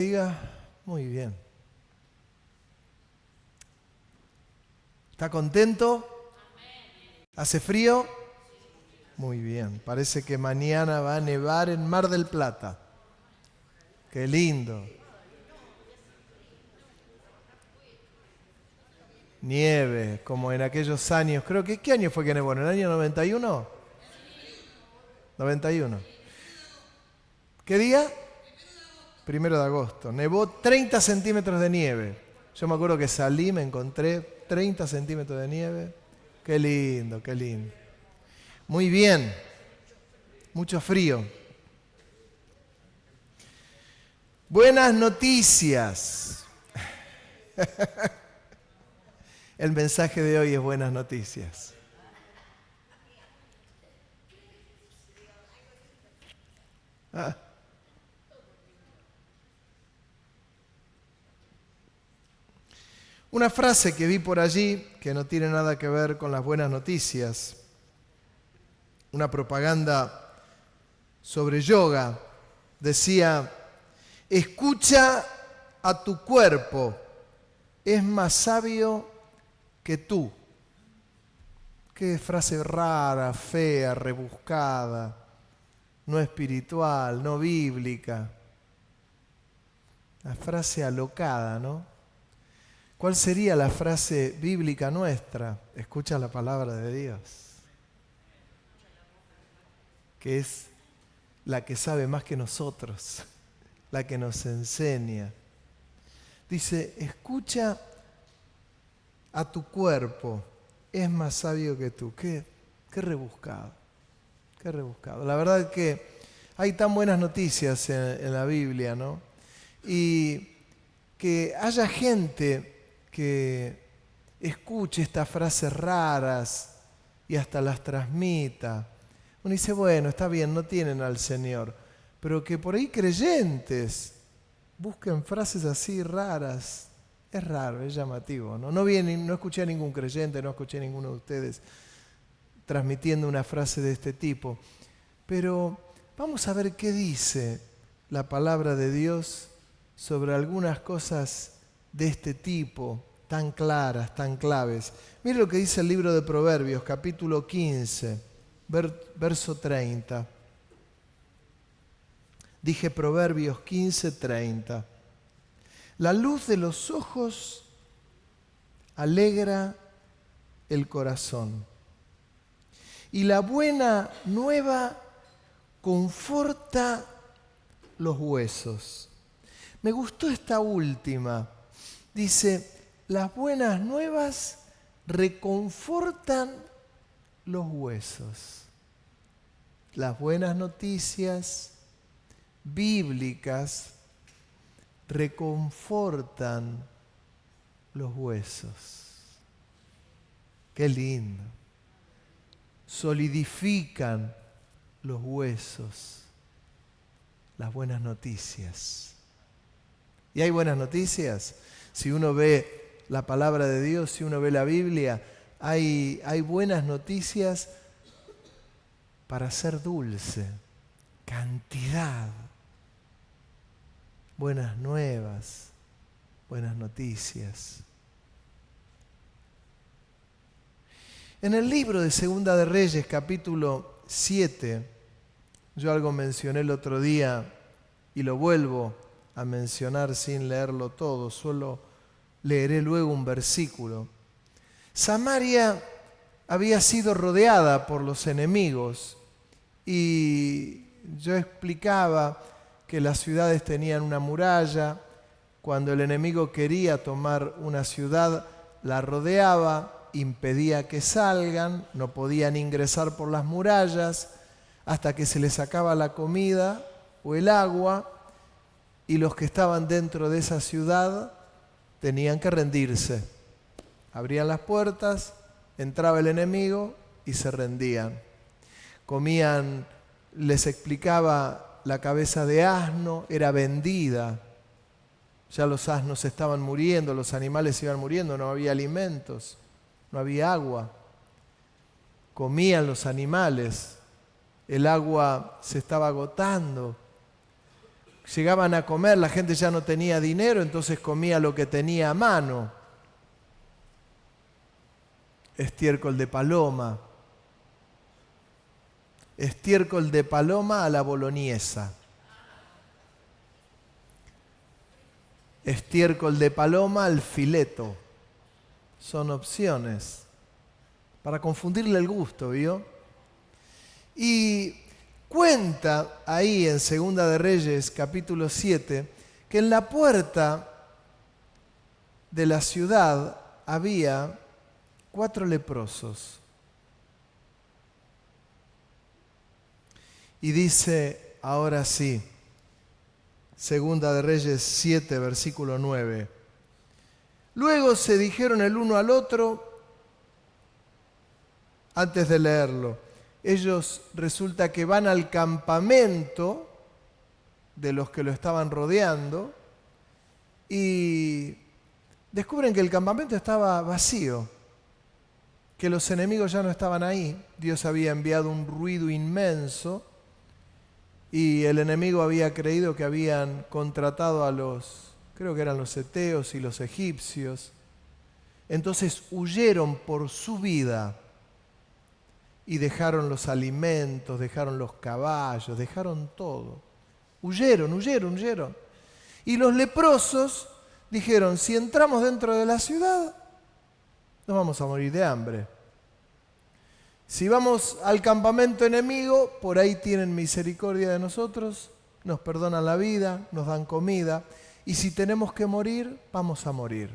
Diga, muy bien. ¿Está contento? ¿Hace frío? Muy bien. Parece que mañana va a nevar en Mar del Plata. Qué lindo. Nieve, como en aquellos años. Creo que, ¿qué año fue que nevó? ¿En el año 91? 91. ¿Qué día? 1 de agosto. Nevó 30 centímetros de nieve. Yo me acuerdo que salí, me encontré 30 centímetros de nieve. Qué lindo, qué lindo. Muy bien. Mucho frío. Buenas noticias. El mensaje de hoy es buenas noticias. Una frase que vi por allí, que no tiene nada que ver con las buenas noticias, una propaganda sobre yoga, decía: escucha a tu cuerpo, es más sabio que tú. Qué frase rara, fea, rebuscada, no espiritual, no bíblica. La frase alocada, ¿no? ¿Cuál sería la frase bíblica nuestra? Escucha la palabra de Dios, que es la que sabe más que nosotros, la que nos enseña. Dice, escucha a tu cuerpo, es más sabio que tú. Qué rebuscado, qué rebuscado. La verdad es que hay tan buenas noticias en la Biblia, ¿no? Y que haya gente que escuche estas frases raras y hasta las transmita. Uno dice, bueno, está bien, no tienen al Señor, pero que por ahí creyentes busquen frases así raras, es raro, es llamativo, ¿no? No escuché a ningún creyente, no escuché a ninguno de ustedes transmitiendo una frase de este tipo, pero vamos a ver qué dice la palabra de Dios sobre algunas cosas de este tipo, tan claras, tan claves. Mire lo que dice el libro de Proverbios, capítulo 15, verso 30. Dije Proverbios 15, 30. La luz de los ojos alegra el corazón, y la buena nueva conforta los huesos. Me gustó esta última. Dice, las buenas nuevas reconfortan los huesos. Las buenas noticias bíblicas reconfortan los huesos. Qué lindo. Solidifican los huesos. Las buenas noticias. ¿Y hay buenas noticias? Si uno ve la palabra de Dios, si uno ve la Biblia, hay buenas noticias para ser dulce. Cantidad. Buenas nuevas, buenas noticias. En el libro de Segunda de Reyes, capítulo 7, yo algo mencioné el otro día y lo vuelvo a mencionar sin leerlo todo, solo leeré luego un versículo. Samaria había sido rodeada por los enemigos y yo explicaba que las ciudades tenían una muralla. Cuando el enemigo quería tomar una ciudad, la rodeaba, impedía que salgan, no podían ingresar por las murallas hasta que se les sacaba la comida o el agua, y los que estaban dentro de esa ciudad tenían que rendirse. Abrían las puertas, entraba el enemigo y se rendían. Comían, les explicaba, la cabeza de asno era vendida. Ya los asnos estaban muriendo, los animales iban muriendo, no había alimentos, no había agua. Comían los animales, el agua se estaba agotando. llegaban a comer, la gente ya no tenía dinero, entonces comía lo que tenía a mano. Estiércol de paloma. Estiércol de paloma a la boloñesa. Estiércol de paloma al fileto. Son opciones para confundirle el gusto, ¿vio? Y cuenta ahí en Segunda de Reyes, capítulo 7, que en la puerta de la ciudad había 4 leprosos. Y dice, ahora sí, Segunda de Reyes 7, versículo 9. Luego se dijeron el uno al otro, antes de leerlo, ellos resulta que van al campamento de los que lo estaban rodeando y descubren que el campamento estaba vacío, que los enemigos ya no estaban ahí. Dios había enviado un ruido inmenso y el enemigo había creído que habían contratado a creo que eran los heteos y los egipcios. Entonces huyeron por su vida y dejaron los alimentos, dejaron los caballos, dejaron todo. Huyeron. Y los leprosos dijeron, si entramos dentro de la ciudad, nos vamos a morir de hambre. Si vamos al campamento enemigo, por ahí tienen misericordia de nosotros, nos perdonan la vida, nos dan comida. Y si tenemos que morir, vamos a morir.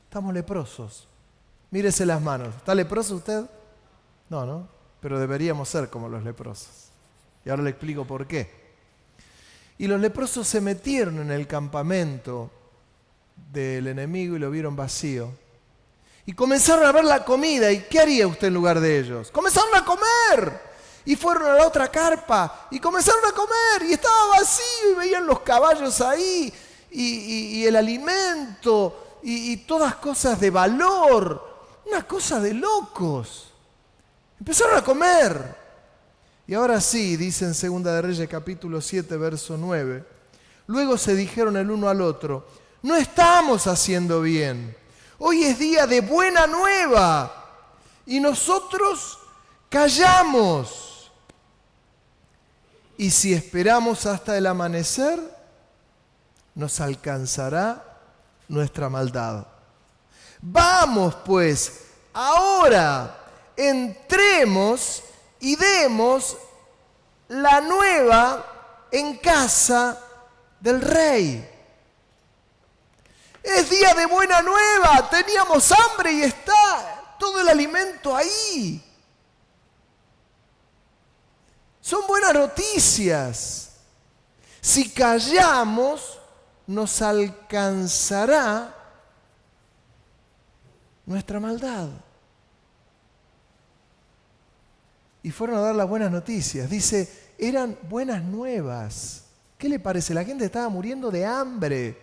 Estamos leprosos. Mírese las manos. ¿Está leproso usted? No. Pero deberíamos ser como los leprosos. Y ahora le explico por qué. Y los leprosos se metieron en el campamento del enemigo y lo vieron vacío. Y comenzaron a ver la comida. ¿Y qué haría usted en lugar de ellos? Comenzaron a comer. Y fueron a la otra carpa. Y comenzaron a comer. Y estaba vacío. Y veían los caballos ahí. Y el alimento. Y todas cosas de valor. Una cosa de locos. Empezaron a comer. Y ahora sí, dice en Segunda de Reyes capítulo 7, verso 9. Luego se dijeron el uno al otro, no estamos haciendo bien. Hoy es día de buena nueva. Y nosotros callamos. Y si esperamos hasta el amanecer, nos alcanzará nuestra maldad. Vamos pues, ahora entremos y demos la nueva en casa del rey. Es día de buena nueva, teníamos hambre y está todo el alimento ahí. Son buenas noticias. Si callamos, nos alcanzará nuestra maldad. Y fueron a dar las buenas noticias. Dice, eran buenas nuevas. ¿Qué le parece? La gente estaba muriendo de hambre.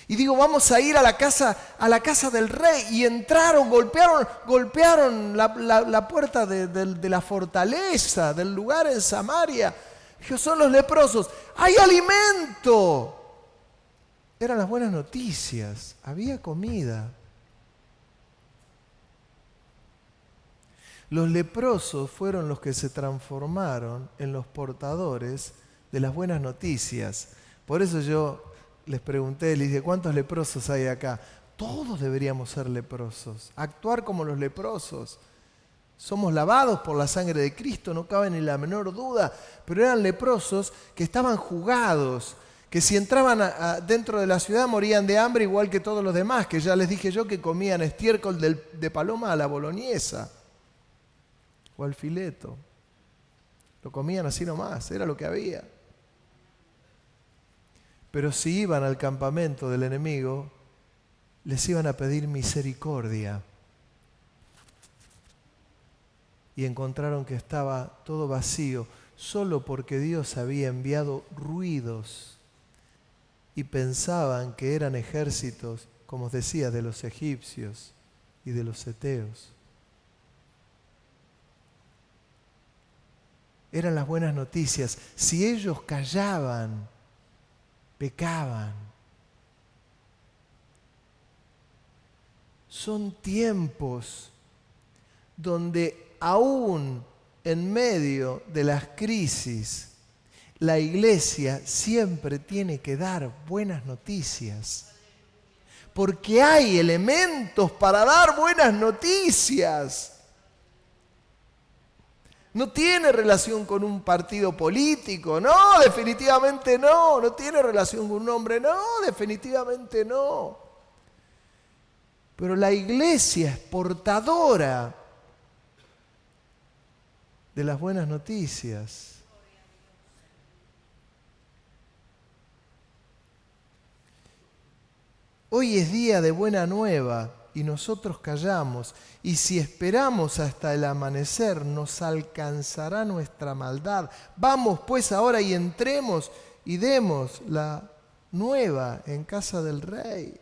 Y digo, vamos a ir a la casa del rey. Y entraron, golpearon la puerta de la fortaleza, del lugar en Samaria. Dijo, son los leprosos. ¡Hay alimento! Eran las buenas noticias. Había comida. Los leprosos fueron los que se transformaron en los portadores de las buenas noticias. Por eso yo les pregunté, les dije, ¿cuántos leprosos hay acá? Todos deberíamos ser leprosos, actuar como los leprosos. Somos lavados por la sangre de Cristo, no cabe ni la menor duda, pero eran leprosos que estaban jugados, que si entraban dentro de la ciudad morían de hambre igual que todos los demás, que ya les dije yo que comían estiércol de paloma a la boloñesa o al fileto. Lo comían así nomás, era lo que había. Pero si iban al campamento del enemigo, les iban a pedir misericordia. Y encontraron que estaba todo vacío, solo porque Dios había enviado ruidos. Y pensaban que eran ejércitos, como os decía, de los egipcios y de los heteos. Eran las buenas noticias. Si ellos callaban, pecaban. Son tiempos donde aún en medio de las crisis, la iglesia siempre tiene que dar buenas noticias. Porque hay elementos para dar buenas noticias. No tiene relación con un partido político, no, definitivamente no. No tiene relación con un hombre, no, definitivamente no. Pero la iglesia es portadora de las buenas noticias. Hoy es día de buena nueva y nosotros callamos, y si esperamos hasta el amanecer nos alcanzará nuestra maldad. Vamos pues ahora y entremos y demos la nueva en casa del rey.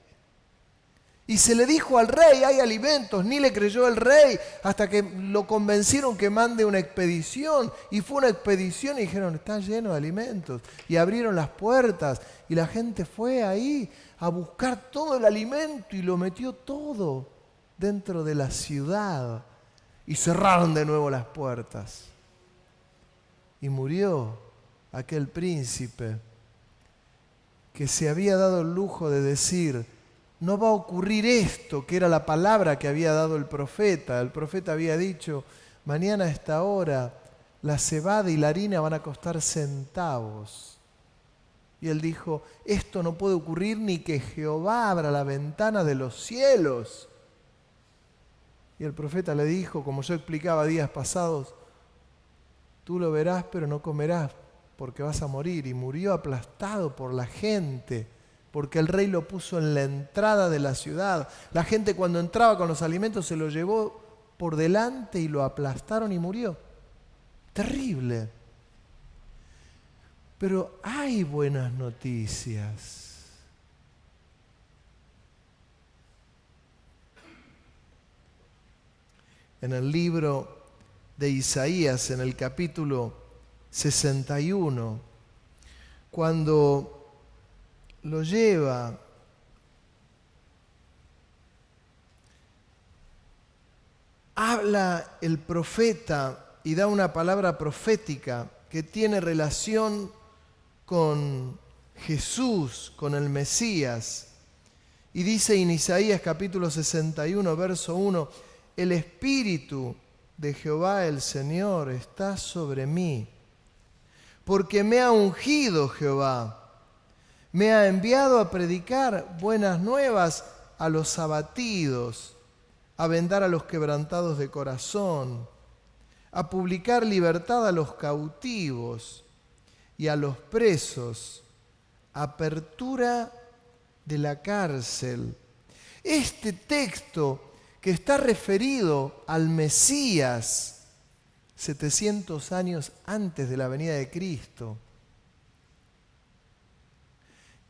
Y se le dijo al rey, hay alimentos, ni le creyó el rey hasta que lo convencieron que mande una expedición. Y fue una expedición y dijeron, está lleno de alimentos. Y abrieron las puertas y la gente fue ahí a buscar todo el alimento y lo metió todo dentro de la ciudad. Y cerraron de nuevo las puertas. Y murió aquel príncipe que se había dado el lujo de decir, no va a ocurrir esto, que era la palabra que había dado el profeta. El profeta había dicho, mañana a esta hora la cebada y la harina van a costar centavos. Y él dijo, esto no puede ocurrir ni que Jehová abra la ventana de los cielos. Y el profeta le dijo, como yo explicaba días pasados, tú lo verás pero no comerás porque vas a morir. Y murió aplastado por la gente, porque el rey lo puso en la entrada de la ciudad. La gente cuando entraba con los alimentos se lo llevó por delante y lo aplastaron y murió. Terrible. Pero hay buenas noticias. En el libro de Isaías, en el capítulo 61, cuando lo lleva habla el profeta y da una palabra profética que tiene relación con Jesús, con el Mesías. Y dice en Isaías capítulo 61, verso 1, el Espíritu de Jehová el Señor está sobre mí, porque me ha ungido Jehová. Me ha enviado a predicar buenas nuevas a los abatidos, a vendar a los quebrantados de corazón, a publicar libertad a los cautivos y a los presos, apertura de la cárcel. Este texto que está referido al Mesías 700 años antes de la venida de Cristo,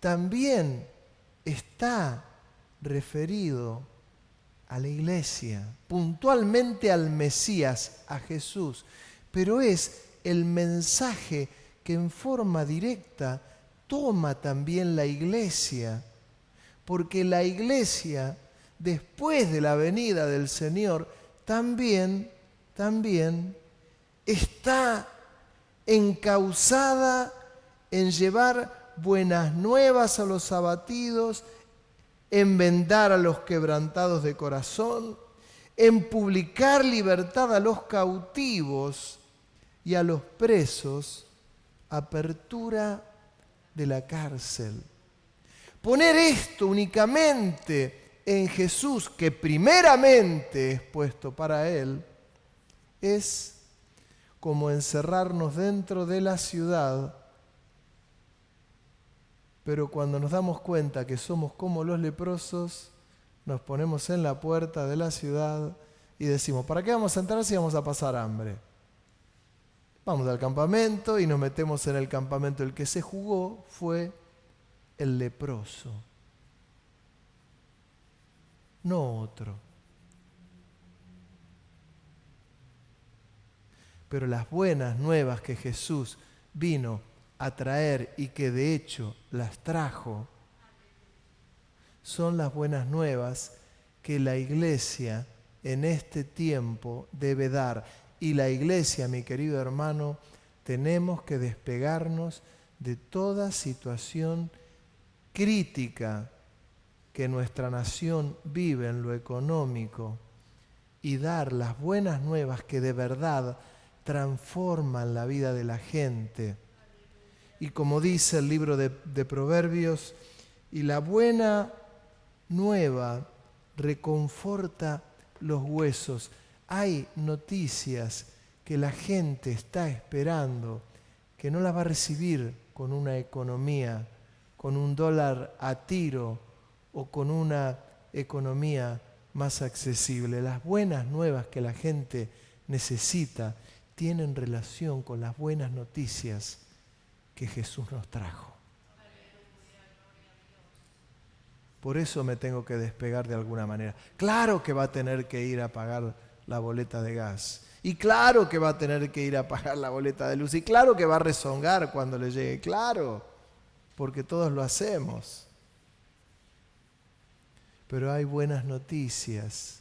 también está referido a la iglesia, puntualmente al Mesías, a Jesús, pero es el mensaje que en forma directa toma también la iglesia, porque la iglesia, después de la venida del Señor, también está encauzada en llevar buenas nuevas a los abatidos, en vendar a los quebrantados de corazón, en publicar libertad a los cautivos y a los presos, apertura de la cárcel. Poner esto únicamente en Jesús, que primeramente es puesto para Él, es como encerrarnos dentro de la ciudad, pero cuando nos damos cuenta que somos como los leprosos, nos ponemos en la puerta de la ciudad y decimos, ¿para qué vamos a entrar si vamos a pasar hambre? Vamos al campamento y nos metemos en el campamento. El que se jugó fue el leproso, no otro. Pero las buenas nuevas que Jesús vino a traer y que de hecho las trajo, son las buenas nuevas que la iglesia en este tiempo debe dar. Y la iglesia, mi querido hermano, tenemos que despegarnos de toda situación crítica que nuestra nación vive en lo económico y dar las buenas nuevas que de verdad transforman la vida de la gente. Y como dice el libro de Proverbios, y la buena nueva reconforta los huesos. Hay noticias que la gente está esperando, que no las va a recibir con una economía, con un dólar a tiro o con una economía más accesible. Las buenas nuevas que la gente necesita tienen relación con las buenas noticias que Jesús nos trajo. Por eso me tengo que despegar de alguna manera. Claro que va a tener que ir a pagar la boleta de gas. Y claro que va a tener que ir a pagar la boleta de luz. Y claro que va a rezongar cuando le llegue. Claro, porque todos lo hacemos. Pero hay buenas noticias,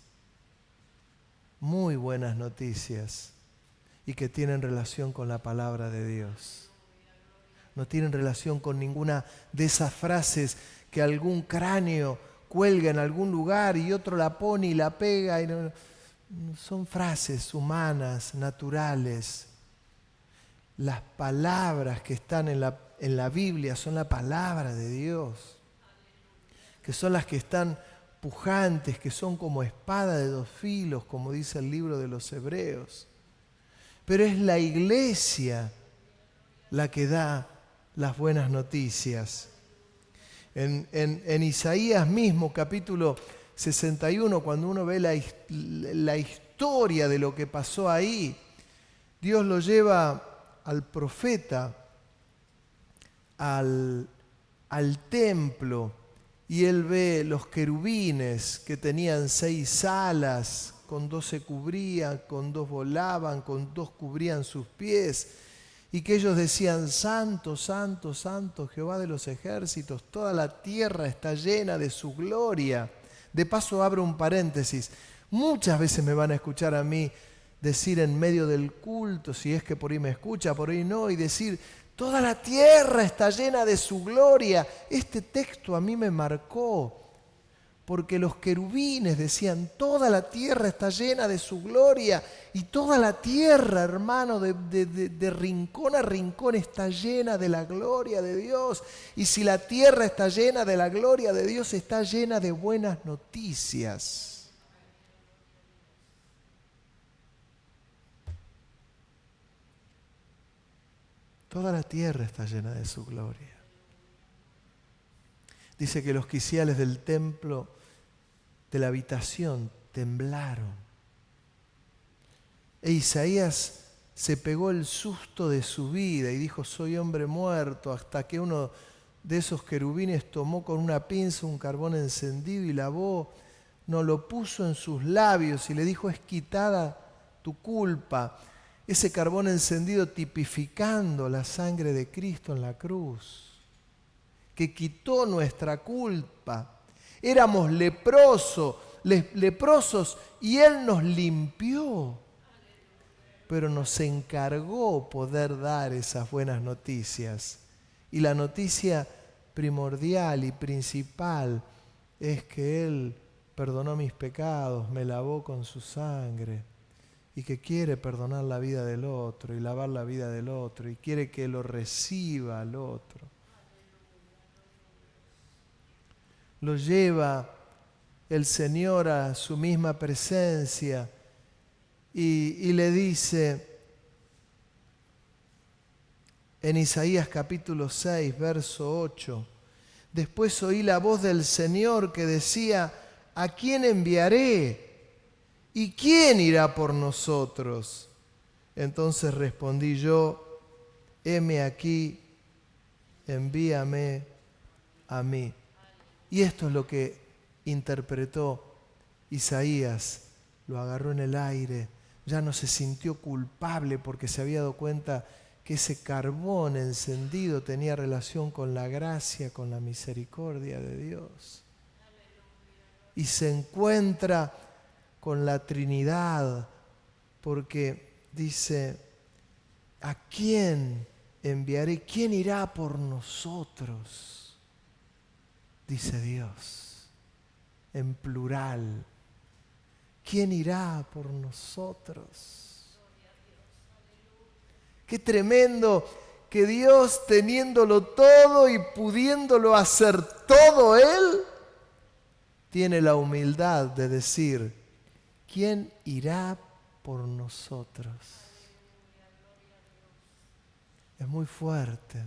muy buenas noticias, y que tienen relación con la palabra de Dios. No tienen relación con ninguna de esas frases que algún cráneo cuelga en algún lugar y otro la pone y la pega. Son frases humanas, naturales. Las palabras que están en la Biblia son la palabra de Dios, que son las que están pujantes, que son como espada de dos filos, como dice el libro de los Hebreos. Pero es la iglesia la que da las buenas noticias. En Isaías mismo, capítulo 61, cuando uno ve la historia de lo que pasó ahí, Dios lo lleva al profeta, al templo, y él ve los querubines que tenían 6 alas, con 2 se cubrían, con 2 volaban, con 2 cubrían sus pies, y que ellos decían: Santo, Santo, Santo, Jehová de los ejércitos, toda la tierra está llena de su gloria. De paso abro un paréntesis. Muchas veces me van a escuchar a mí decir en medio del culto, si es que por ahí me escucha, por ahí no, y decir: toda la tierra está llena de su gloria. Este texto a mí me marcó, porque los querubines decían: toda la tierra está llena de su gloria. Y toda la tierra, hermano, de rincón a rincón está llena de la gloria de Dios. Y si la tierra está llena de la gloria de Dios, está llena de buenas noticias. Toda la tierra está llena de su gloria. Dice que los quiciales del templo, de la habitación, temblaron. E Isaías se pegó el susto de su vida y dijo: soy hombre muerto, hasta que uno de esos querubines tomó con una pinza un carbón encendido y lavó, no lo puso en sus labios y le dijo: es quitada tu culpa. Ese carbón encendido tipificando la sangre de Cristo en la cruz, que quitó nuestra culpa. Éramos leprosos y Él nos limpió. Pero nos encargó poder dar esas buenas noticias. Y la noticia primordial y principal es que Él perdonó mis pecados, me lavó con su sangre, y que quiere perdonar la vida del otro y lavar la vida del otro, y quiere que lo reciba al otro. Lo lleva el Señor a su misma presencia y le dice en Isaías capítulo 6, verso 8: después oí la voz del Señor que decía: ¿a quién enviaré? ¿Y quién irá por nosotros? Entonces respondí yo: heme aquí, envíame a mí. Y esto es lo que interpretó Isaías. Lo agarró en el aire, ya no se sintió culpable porque se había dado cuenta que ese carbón encendido tenía relación con la gracia, con la misericordia de Dios. Y se encuentra con la Trinidad, porque dice, ¿a quién enviaré? ¿Quién irá por nosotros? Dice Dios, en plural. ¿Quién irá por nosotros? Qué tremendo que Dios, teniéndolo todo y pudiéndolo hacer todo Él, tiene la humildad de decir, ¿quién irá por nosotros? Es muy fuerte.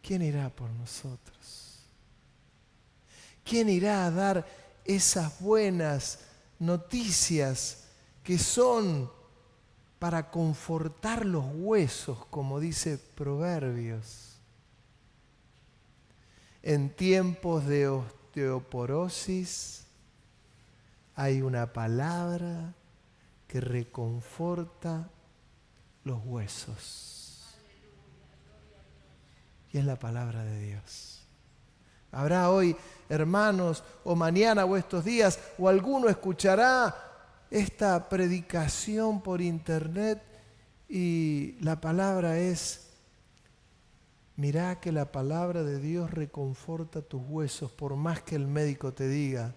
¿Quién irá por nosotros? ¿Quién irá a dar esas buenas noticias que son para confortar los huesos, como dice Proverbios? En tiempos de osteoporosis hay una palabra que reconforta los huesos. Y es la palabra de Dios. Habrá hoy hermanos, o mañana o estos días, o alguno escuchará esta predicación por internet y la palabra es: mirá que la palabra de Dios reconforta tus huesos, por más que el médico te diga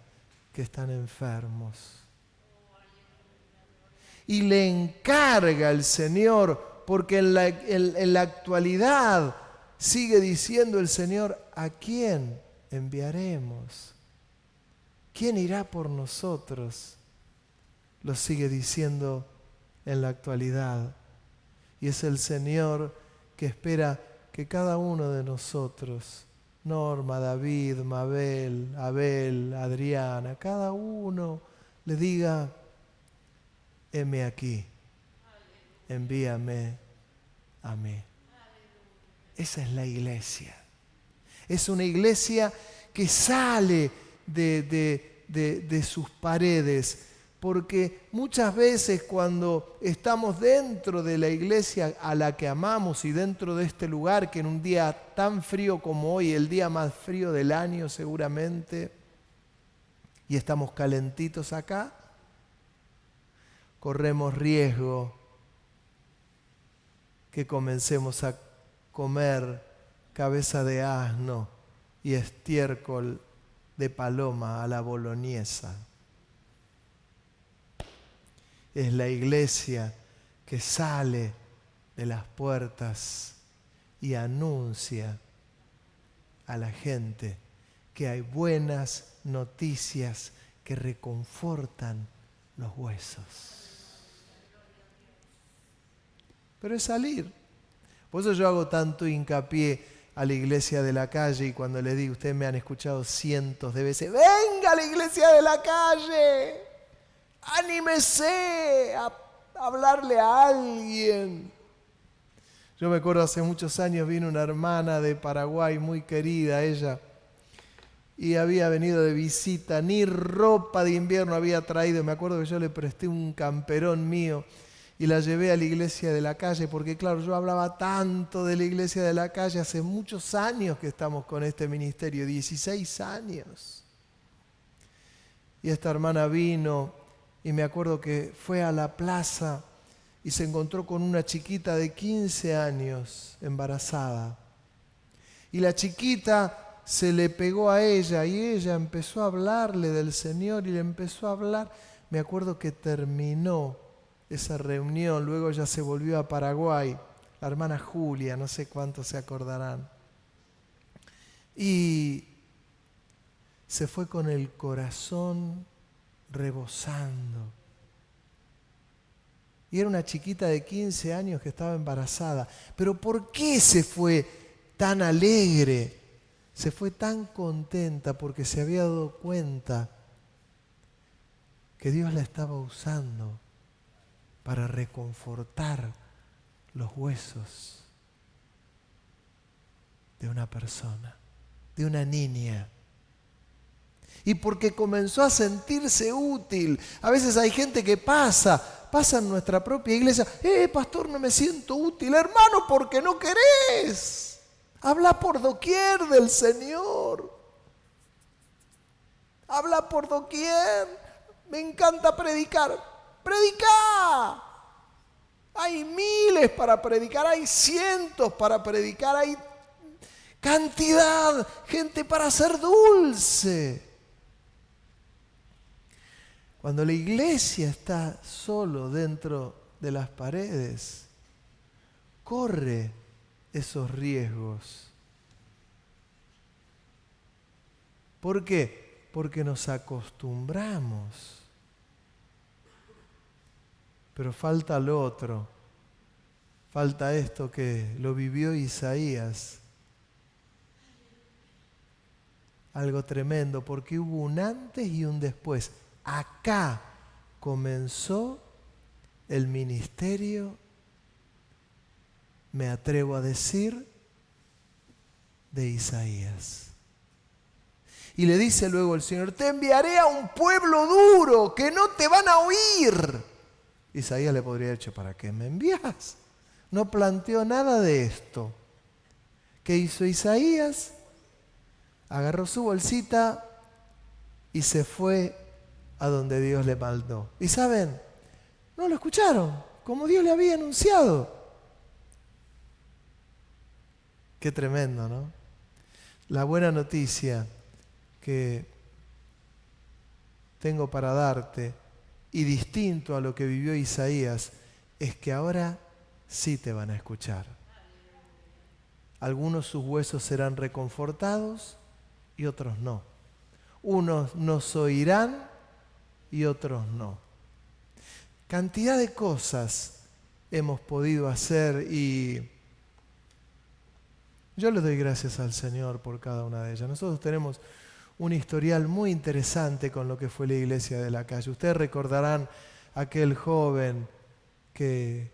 que están enfermos. Y le encarga el Señor, porque en la actualidad sigue diciendo el Señor, ¿a quién enviaremos? ¿Quién irá por nosotros? Lo sigue diciendo en la actualidad. Y es el Señor que espera que cada uno de nosotros, Norma, David, Mabel, Abel, Adriana, cada uno le diga, heme aquí, envíame a mí. Esa es la iglesia. Es una iglesia que sale de sus paredes, porque muchas veces cuando estamos dentro de la iglesia a la que amamos y dentro de este lugar, que en un día tan frío como hoy, el día más frío del año seguramente, y estamos calentitos acá, corremos riesgo que comencemos a comer cabeza de asno y estiércol de paloma a la boloñesa. Es la iglesia que sale de las puertas y anuncia a la gente que hay buenas noticias que reconfortan los huesos. Pero es salir. Por eso yo hago tanto hincapié a la iglesia de la calle, y cuando les digo, ustedes me han escuchado cientos de veces, venga a la iglesia de la calle, anímese a hablarle a alguien. Yo me acuerdo hace muchos años vino una hermana de Paraguay muy querida, ella, y había venido de visita, ni ropa de invierno había traído. Me acuerdo que yo le presté un camperón mío y la llevé a la iglesia de la calle, porque claro, yo hablaba tanto de la iglesia de la calle, hace muchos años que estamos con este ministerio, 16 años. Y esta hermana vino y me acuerdo que fue a la plaza y se encontró con una chiquita de 15 años embarazada. Y la chiquita se le pegó a ella y ella empezó a hablarle del Señor y le empezó a hablar. Me acuerdo que terminó esa reunión, luego ella se volvió a Paraguay, la hermana Julia, no sé cuántos se acordarán. Y se fue con el corazón rebosando. Y era una chiquita de 15 años que estaba embarazada. Pero ¿por qué se fue tan alegre? Se fue tan contenta porque se había dado cuenta que Dios la estaba usando para reconfortar los huesos de una persona, de una niña. y porque comenzó a sentirse útil. A veces hay gente que pasa en nuestra propia iglesia, pastor, no me siento útil. Hermano, porque no querés. Habla por doquier del Señor. Habla por doquier. Me encanta predicar. ¡Predica! Hay miles para predicar, hay cientos para predicar, hay cantidad, gente para ser dulce. Cuando la iglesia está solo dentro de las paredes, corre esos riesgos. ¿Por qué? Porque nos acostumbramos. Pero falta lo otro, falta esto que lo vivió Isaías. Algo tremendo, porque hubo un antes y un después. Acá comenzó el ministerio, me atrevo a decir, de Isaías. Y le dice luego el Señor, te enviaré a un pueblo duro que no te van a oír. Isaías le podría haber dicho, ¿para qué me envías? No planteó nada de esto. ¿Qué hizo Isaías? Agarró su bolsita y se fue a donde Dios le mandó. Y saben, no lo escucharon, como Dios le había anunciado. Qué tremendo, ¿no? La buena noticia que tengo para darte, y distinto a lo que vivió Isaías, es que ahora sí te van a escuchar. Algunos sus huesos serán reconfortados y otros no. Unos nos oirán y otros no. Cantidad de cosas hemos podido hacer y yo le doy gracias al Señor por cada una de ellas. Nosotros tenemos un historial muy interesante con lo que fue la iglesia de la calle. Ustedes recordarán aquel joven que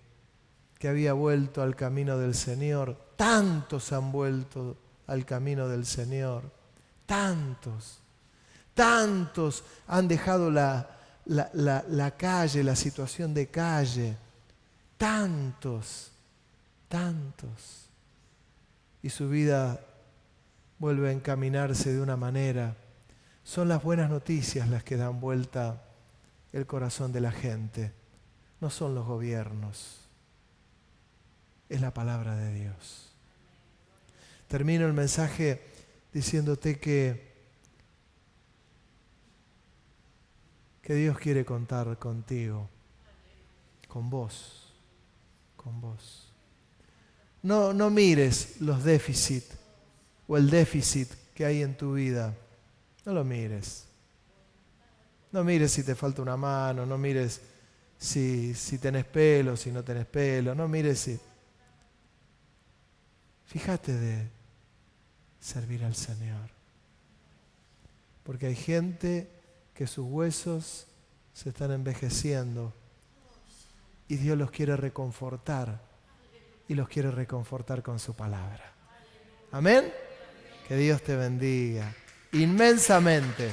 había vuelto al camino del Señor. Tantos han vuelto al camino del Señor. Tantos han dejado la calle, la situación de calle. Tantos. Y su vida vuelve a encaminarse de una manera. Son las buenas noticias las que dan vuelta el corazón de la gente. No son los gobiernos. Es la palabra de Dios. Termino el mensaje diciéndote que Dios quiere contar contigo, con vos. No mires los déficits o el déficit que hay en tu vida. No lo mires. No mires si te falta una mano, no mires si tenés pelo, si no tenés pelo, no mires si... Fíjate de servir al Señor. Porque hay gente que sus huesos se están envejeciendo y Dios los quiere reconfortar y los quiere reconfortar con su palabra. Amén. Que Dios te bendiga inmensamente.